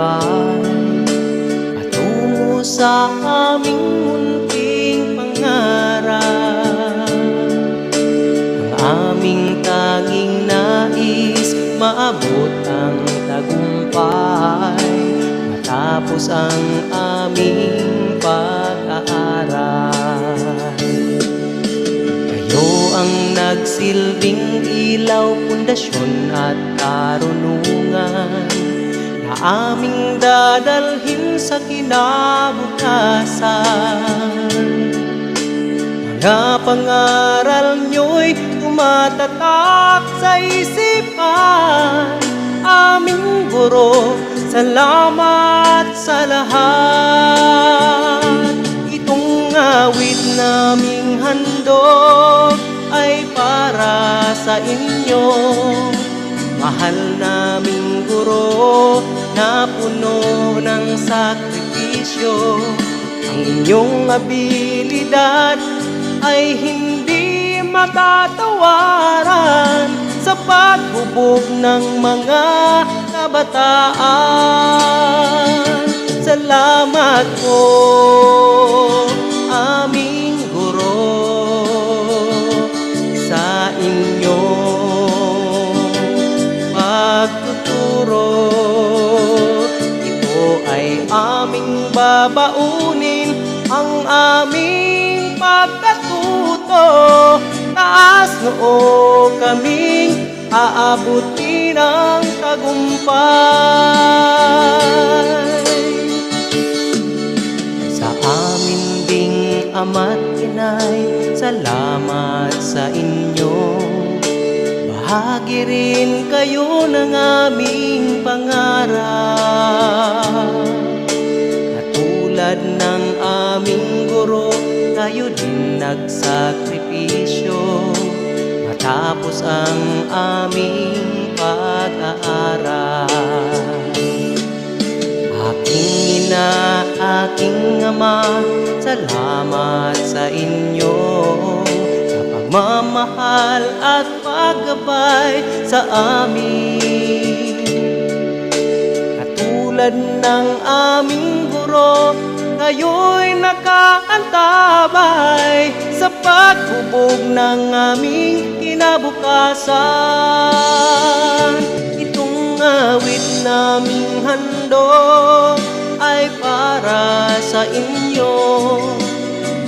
gabay patungo sa aming munting pangarap. Ang aming tanging nais, maabot ang tagumpay matapos ang aming pag-aaral. Kayo ang nagsilbing ilaw, pundasyon at karunungan na aming dadalhin sa kinabukasan. Mga pangaral nyo'y tumatatak sa isipan, aming guro, salamat sa lahat. Itong awit naming handog ay para sa inyo, mahal naming guro na puno ng sakripisyo. Ang inyong abilidad ay hindi matatawaran sa paghubog ng mga kabataan. Salamat po, aming guro, sa inyong pagtuturo. Ito ay aming babaunin, ang aming pagkatuto. Taas noo kaming aabutin ang tagumpay. Sa amin ding ama't inay, salamat sa inyo. Bahagi rin kayo ng aming pangarap. Katulad ng aming guro, kayo din nagsakripisyo matapos ang aming pag-aaral. Aking ina, aking ama, salamat sa inyo sa pagmamahal at paggabay sa amin. Katulad ng aming guro, kayo'y nakaantabay sa paghubog ng aming kinabukasan. Itong awit naming handog ay para sa inyo,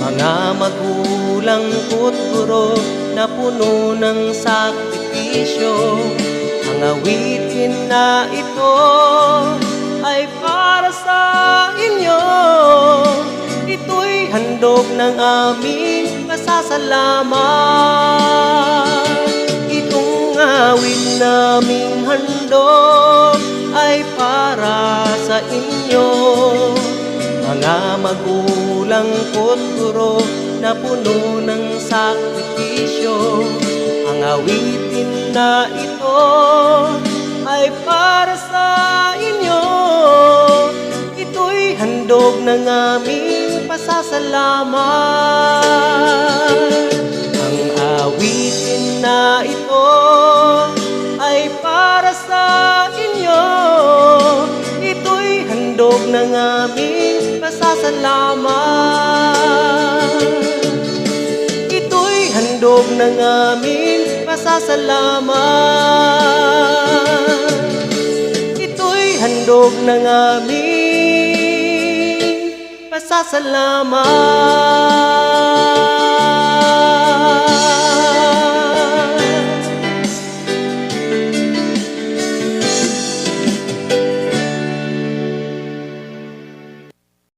mga magulang ko't guro na puno ng sakripisyo. Ang awitin na ito ay para sa inyo, ito'y handog ng aming pasasalamat. Itong awit naming handog ay para sa inyo, mga magulang ko't guro na puno ng sakripisyo. Ang awitin na ito ay para sa inyo, ito'y handog ng aming pasasalamat. Ang awitin na ito ay para sa inyo, ito'y handog ng aming pasasalamat. Ito'y handog ng aming pasasalamat. Ito'y handog ng aming pasasalamat.